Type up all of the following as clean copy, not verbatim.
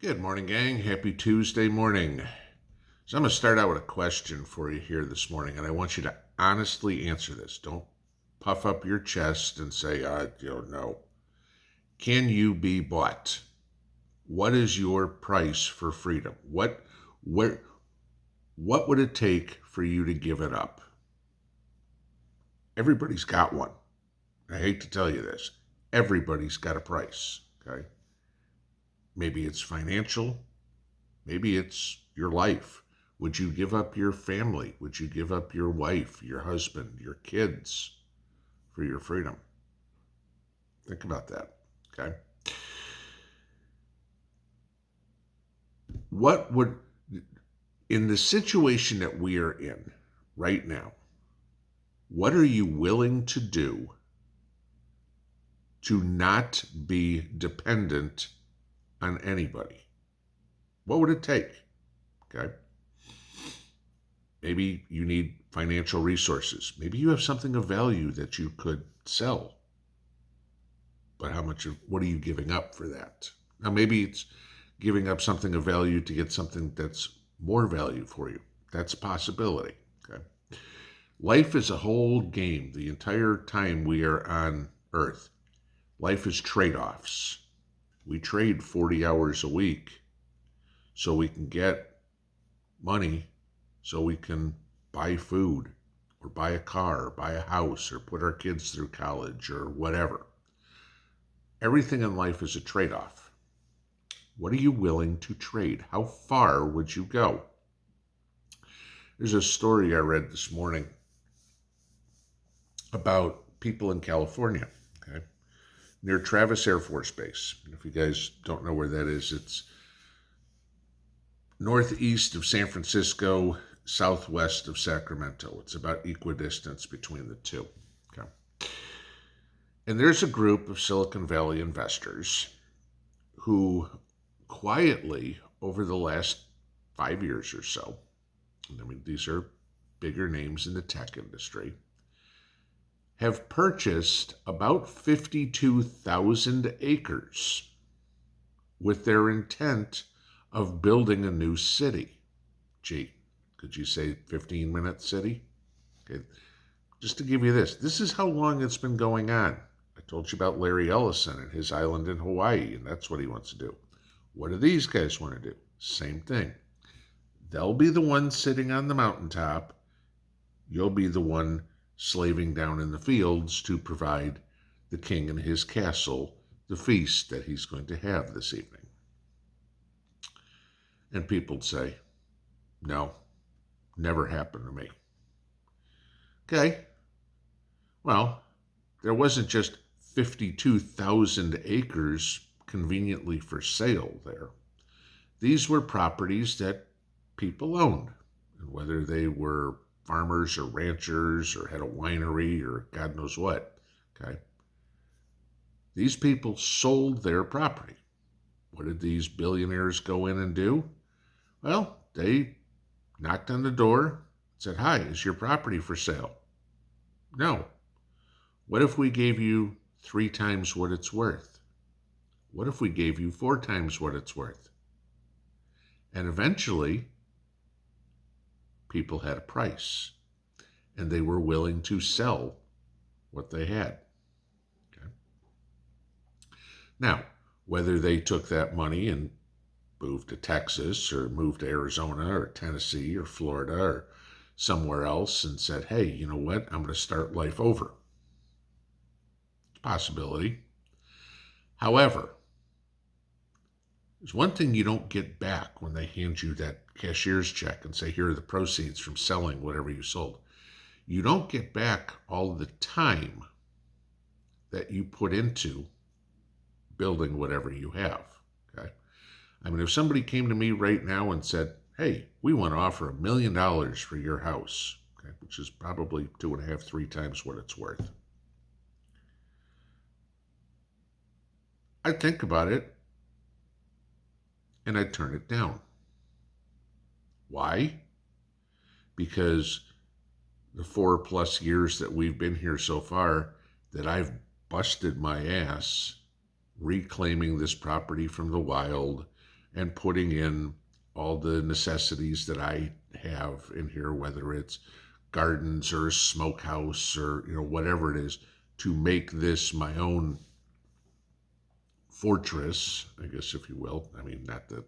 Good morning, gang. Happy Tuesday morning. So I'm going to start out with a question for you here this morning, and I want you to honestly answer this. Don't puff up your chest and say, I don't know. Can you be bought? What is your price for freedom? What would it take for you to give it up? Everybody's got one. I hate to tell you this. Everybody's got a price, okay? Maybe it's financial. Maybe it's your life. Would you give up your family? Would you give up your wife, your husband, your kids for your freedom? Think about that, okay? In the situation that we are in right now, what are you willing to do to not be dependent on anybody? What would it take? Okay. Maybe you need financial resources. Maybe you have something of value that you could sell. But what are you giving up for that? Now, maybe it's giving up something of value to get something that's more value for you. That's a possibility. Okay. Life is a whole game the entire time we are on Earth. Life is trade-offs. We trade 40 hours a week so we can get money, so we can buy food or buy a car or buy a house or put our kids through college or whatever. Everything in life is a trade-off. What are you willing to trade? How far would you go? There's a story I read this morning about people in California, okay, near Travis Air Force Base. If you guys don't know where that is, it's northeast of San Francisco, southwest of Sacramento. It's about equidistance between the two. Okay. And there's a group of Silicon Valley investors who quietly, over the last 5 years or so, I mean, these are bigger names in the tech industry, have purchased about 52,000 acres with their intent of building a new city. Gee, could you say 15-minute city? Okay. Just to give you this is how long it's been going on. I told you about Larry Ellison and his island in Hawaii, and that's what he wants to do. What do these guys want to do? Same thing. They'll be the one sitting on the mountaintop. You'll be the one slaving down in the fields to provide the king and his castle the feast that he's going to have this evening. And people'd say, no, never happened to me. Okay, well, there wasn't just 52,000 acres conveniently for sale there. These were properties that people owned, and whether they were farmers or ranchers or had a winery or God knows what, okay? These people sold their property. What did these billionaires go in and do? Well, they knocked on the door, said, hi, is your property for sale? No. What if we gave you 3 times what it's worth? What if we gave you 4 times what it's worth? And eventually, people had a price, and they were willing to sell what they had. Okay. Now, whether they took that money and moved to Texas or moved to Arizona or Tennessee or Florida or somewhere else and said, hey, you know what, I'm going to start life over. It's a possibility. However, there's one thing you don't get back when they hand you that cashier's check and say, here are the proceeds from selling whatever you sold. You don't get back all the time that you put into building whatever you have, okay? I mean, if somebody came to me right now and said, hey, we want to offer $1 million for your house, okay, which is probably 2.5, 3 times what it's worth, I'd think about it and I'd turn it down. Why? Because the 4+ years that we've been here so far, that I've busted my ass reclaiming this property from the wild, and putting in all the necessities that I have in here, whether it's gardens or a smokehouse or whatever it is, to make this my own fortress, I guess, if you will. I mean, not that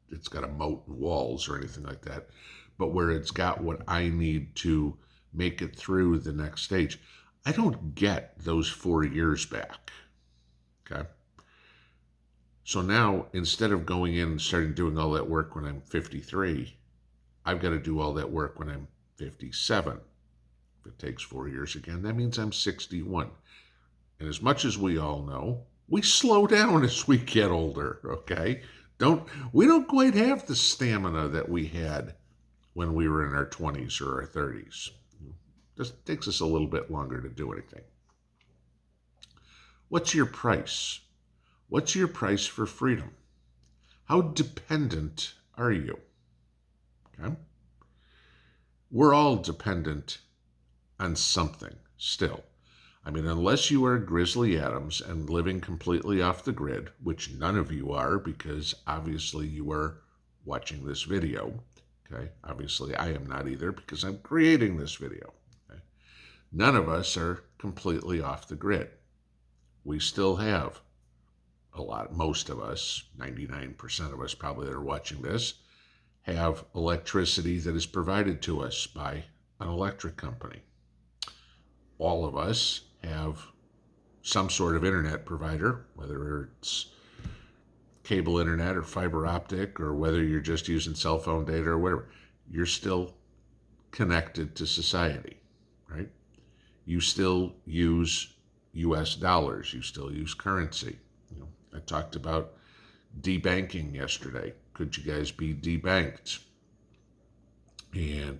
it's got a moat and walls or anything like that, but where it's got what I need to make it through the next stage. I don't get those 4 years back. Okay. So now, instead of going in and starting doing all that work when I'm 53, I've got to do all that work when I'm 57. If it takes 4 years again, that means I'm 61. And as much as we all know, we slow down as we get older, okay? We don't quite have the stamina that we had when we were in our 20s or our 30s. Just takes us a little bit longer to do anything. What's your price? What's your price for freedom? How dependent are you? Okay? We're all dependent on something still. I mean, unless you are Grizzly Adams and living completely off the grid, which none of you are, because obviously you are watching this video. Okay? Obviously I am not either, because I'm creating this video. Okay? None of us are completely off the grid. We still have most of us, 99% of us probably that are watching this, have electricity that is provided to us by an electric company. All of us have some sort of internet provider, whether it's cable internet or fiber optic, or whether you're just using cell phone data or whatever. You're still connected to society, right? You still use US dollars. You still use currency. I talked about debanking yesterday. Could you guys be debanked? And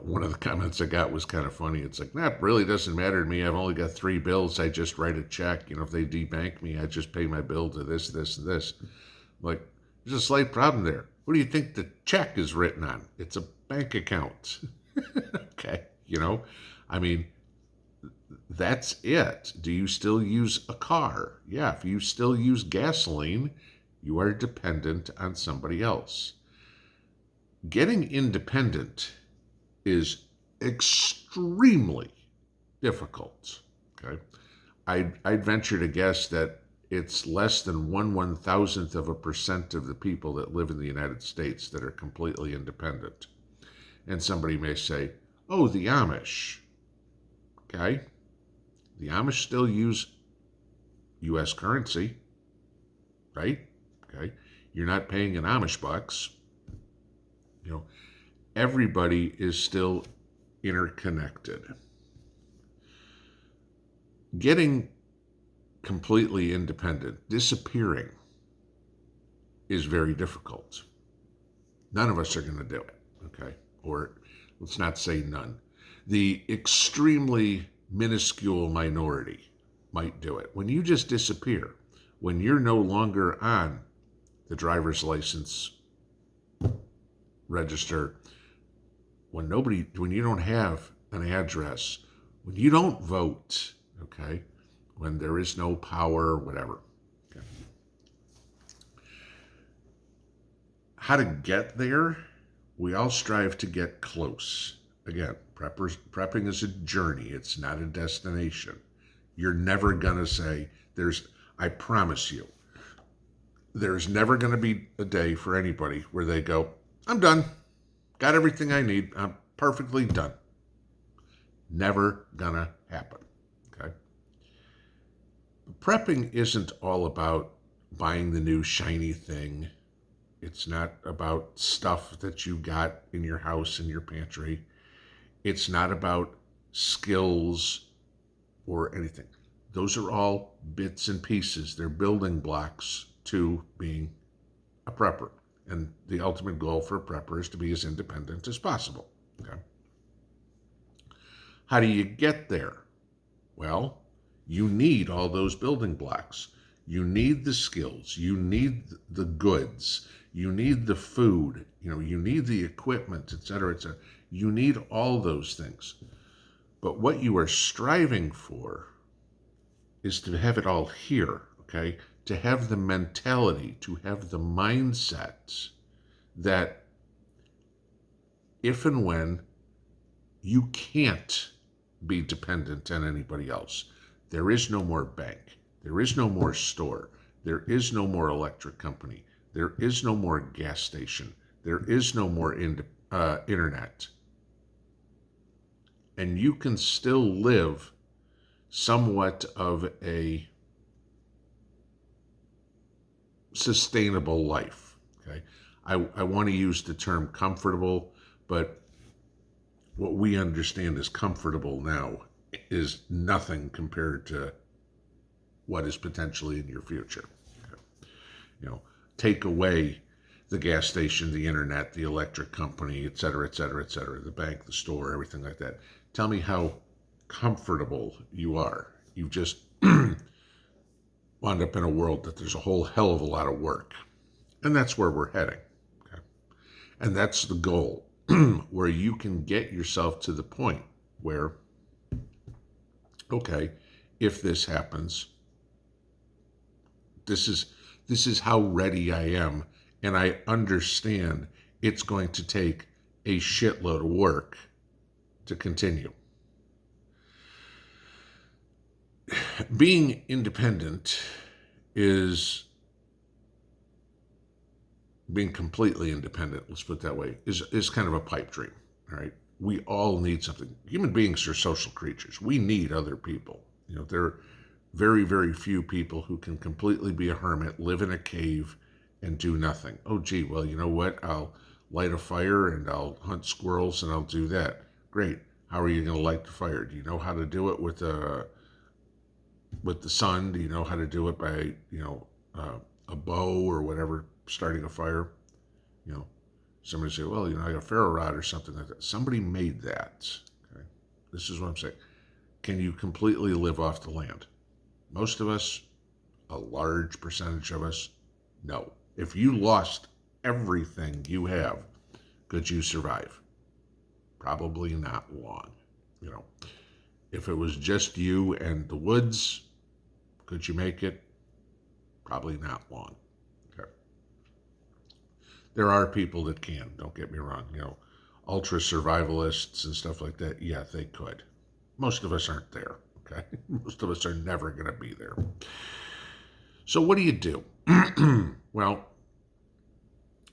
one of the comments I got was kind of funny. It's like, it really doesn't matter to me. I've only got 3 bills. I just write a check. If they debank me, I just pay my bill to this, this, and this. Like, there's a slight problem there. What do you think the check is written on? It's a bank account. Okay. I mean, that's it. Do you still use a car? Yeah. If you still use gasoline, you are dependent on somebody else. Getting independent is extremely difficult. Okay, I'd venture to guess that it's less than 1/1000% of the people that live in the United States that are completely independent. And somebody may say, "Oh, the Amish." Okay, the Amish still use U.S. currency, right? Okay, you're not paying in Amish bucks. Everybody is still interconnected. Getting completely independent, disappearing, is very difficult. None of us are going to do it, okay? Or let's not say none. The extremely minuscule minority might do it. When you just disappear, when you're no longer on the driver's license register, when you don't have an address, when you don't vote, okay, when there is no power, whatever. Okay. How to get there? We all strive to get close. Again, prepping is a journey. It's not a destination. You're never going to say, I promise you, there's never going to be a day for anybody where they go, I'm done. Got everything I need. I'm perfectly done. Never gonna happen. Okay? Prepping isn't all about buying the new shiny thing. It's not about stuff that you got in your house, in your pantry. It's not about skills or anything. Those are all bits and pieces. They're building blocks to being a prepper. And the ultimate goal for a prepper is to be as independent as possible. Okay? How do you get there? Well, you need all those building blocks. You need the skills. You need the goods. You need the food. You need the equipment, et cetera, et cetera. You need all those things. But what you are striving for is to have it all here, okay? to have the mentality, to have the mindset that if and when you can't be dependent on anybody else, there is no more bank, there is no more store, there is no more electric company, there is no more gas station, there is no more internet. And you can still live somewhat of a sustainable life. Okay, I want to use the term comfortable, but what we understand as comfortable now is nothing compared to what is potentially in your future. Okay. You know, take away the gas station, the internet, the electric company, et cetera, et cetera, et cetera, the bank, the store, everything like that. Tell me how comfortable you are. You've just wound up in a world that there's a whole hell of a lot of work. And that's where we're heading. Okay? And that's the goal, where you can get yourself to the point where, okay, if this happens, this is how ready I am, and I understand it's going to take a shitload of work to continue. Being independent is being completely independent, let's put it that way, is kind of a pipe dream, all right? We all need something. Human beings are social creatures. We need other people. You know, there are very, very few people who can completely be a hermit, live in a cave, and do nothing. Oh, gee, well, you know what? I'll light a fire and I'll hunt squirrels and I'll do that. Great. How are you going to light the fire? Do you know how to do it with the sun? Do you know how to do it by, a bow or whatever, starting a fire? You know, somebody say, well, I got a ferro rod or something like that. Somebody made that. Okay? This is what I'm saying. Can you completely live off the land? Most of us, a large percentage of us, no. If you lost everything you have, could you survive? Probably not long. If it was just you and the woods, could you make it? Probably not long. Okay. There are people that can, don't get me wrong. Ultra survivalists and stuff like that, yeah, they could. Most of us aren't there, okay? Most of us are never going to be there. So what do you do? Well,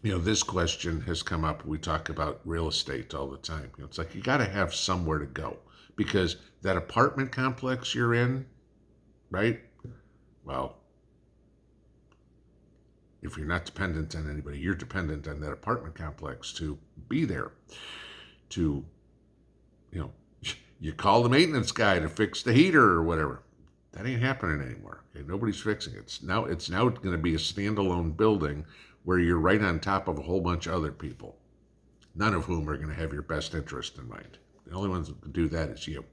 this question has come up. We talk about real estate all the time. It's like you got to have somewhere to go, because that apartment complex you're in, right? Well, if you're not dependent on anybody, you're dependent on that apartment complex to be there. You call the maintenance guy to fix the heater or whatever. That ain't happening anymore. Okay? Nobody's fixing it. It's now going to be a standalone building where you're right on top of a whole bunch of other people, none of whom are going to have your best interest in mind. The only ones that can do that is you.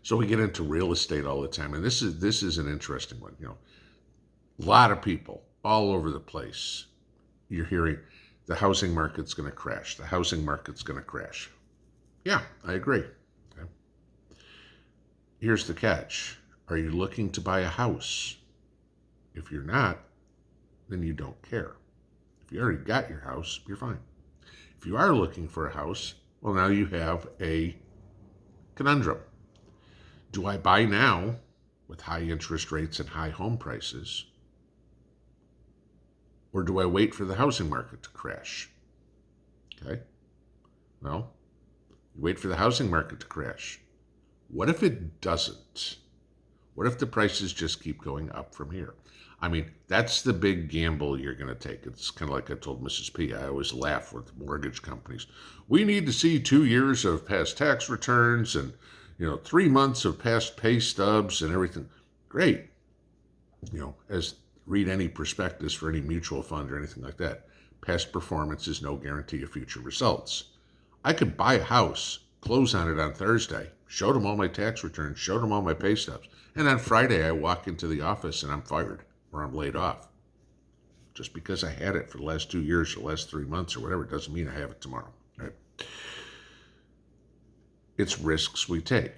So we get into real estate all the time, and this is an interesting one. A lot of people all over the place. You're hearing the housing market's going to crash. The housing market's going to crash. Yeah, I agree. Okay. Here's the catch. Are you looking to buy a house? If you're not, then you don't care. If you already got your house, you're fine. If you are looking for a house, well, now you have a conundrum. Do I buy now with high interest rates and high home prices? Or do I wait for the housing market to crash? Okay. Well, you wait for the housing market to crash. What if it doesn't? What if the prices just keep going up from here? I mean, that's the big gamble you're going to take. It's kind of like I told Mrs. P. I always laugh with mortgage companies. We need to see 2 years of past tax returns and 3 months of past pay stubs and everything. Great. As read any prospectus for any mutual fund or anything like that. Past performance is no guarantee of future results. I could buy a house, close on it on Thursday, showed them all my tax returns, showed them all my pay stubs, and on Friday I walk into the office and I'm fired or I'm laid off. Just because I had it for the last 2 years or the last 3 months or whatever doesn't mean I have it tomorrow. Right? It's risks we take.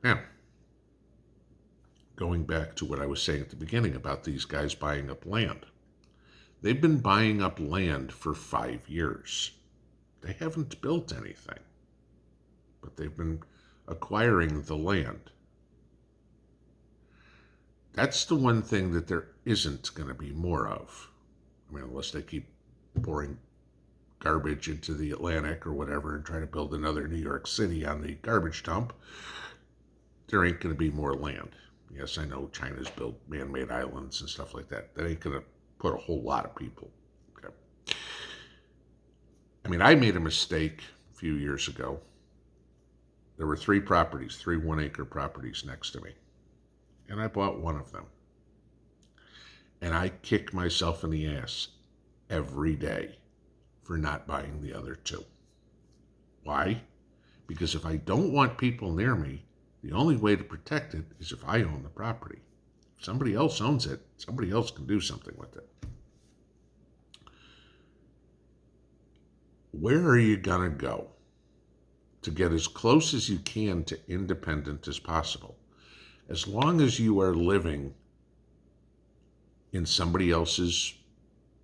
Now, going back to what I was saying at the beginning about these guys buying up land. They've been buying up land for 5 years. They haven't built anything, but they've been acquiring the land. That's the one thing that there isn't going to be more of. I mean, unless they keep pouring garbage into the Atlantic or whatever and try to build another New York City on the garbage dump, there ain't going to be more land. Yes, I know China's built man-made islands and stuff like that. That ain't going to put a whole lot of people. Okay. I mean, I made a mistake a few years ago. There were 3 properties, 3 one-acre properties next to me. And I bought one of them. And I kick myself in the ass every day for not buying the other 2. Why? Because if I don't want people near me, the only way to protect it is if I own the property. If somebody else owns it, somebody else can do something with it. Where are you going to go to get as close as you can to independent as possible? As long as you are living in somebody else's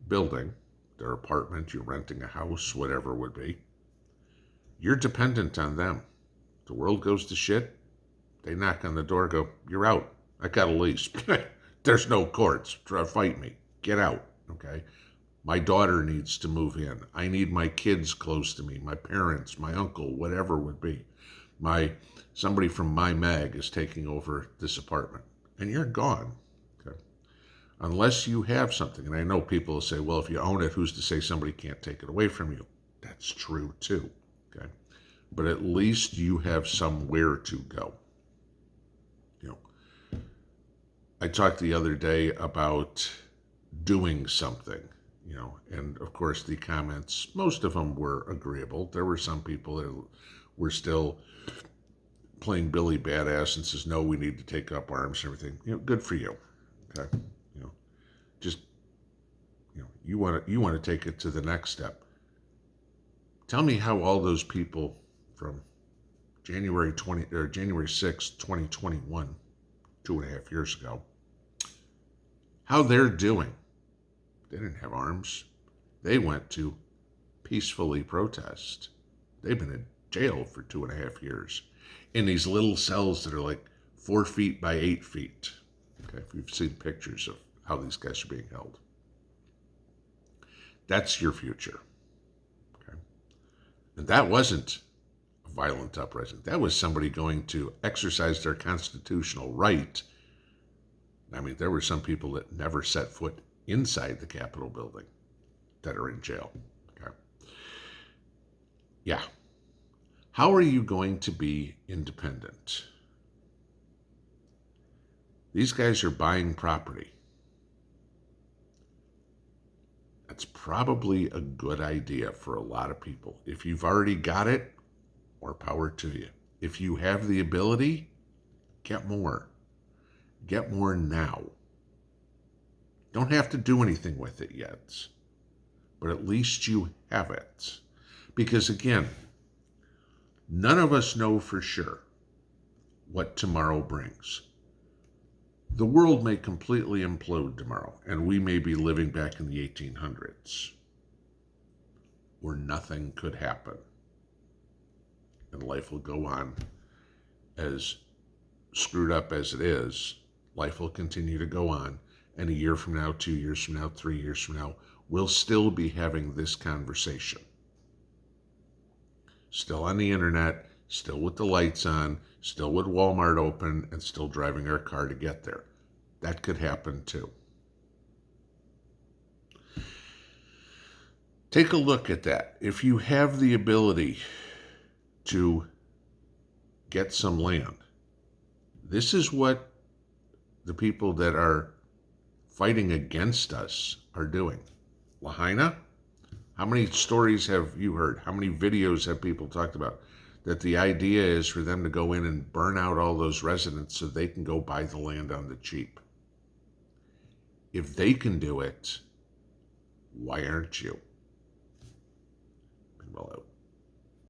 building, their apartment, you're renting a house, whatever it would be, you're dependent on them. The world goes to shit, they knock on the door, go, you're out. I got a lease. There's no courts. Try to fight me. Get out, okay? My daughter needs to move in. I need my kids close to me, my parents, my uncle, whatever it would be. Somebody from my mag is taking over this apartment, and you're gone, okay? Unless you have something. And I know people will say, well, if you own it, who's to say somebody can't take it away from you? That's true too, okay? But at least you have somewhere to go. I talked the other day about doing something, and of course the comments, most of them were agreeable. There were some people that were still playing Billy Badass and says, no, we need to take up arms and everything. Good for you. Okay. Just, you want to take it to the next step. Tell me how all those people from January 6, 2021, 2.5 years ago, how they're doing. They didn't have arms. They went to peacefully protest. They've been in jail for 2.5 years in these little cells that are like 4 feet by 8 feet. Okay, if you've seen pictures of how these guys are being held. That's your future. Okay. And that wasn't a violent uprising. That was somebody going to exercise their constitutional right. I mean, there were some people that never set foot inside the Capitol building that are in jail. Okay. Yeah. How are you going to be independent? These guys are buying property. That's probably a good idea for a lot of people. If you've already got it, more power to you. If you have the ability, get more. Get more now. Don't have to do anything with it yet, but at least you have it. Because again, none of us know for sure what tomorrow brings. The world may completely implode tomorrow, and we may be living back in the 1800s, where nothing could happen. And life will go on as screwed up as it is. Life will continue to go on. And a year from now, 2 years from now, 3 years from now, we'll still be having this conversation. Still on the internet, still with the lights on, still with Walmart open, and still driving our car to get there. That could happen too. Take a look at that. If you have the ability to get some land, this is what the people that are fighting against us are doing. Lahaina, how many stories have you heard? How many videos have people talked about? That the idea is for them to go in and burn out all those residents so they can go buy the land on the cheap. If they can do it, why aren't you? Pinball out.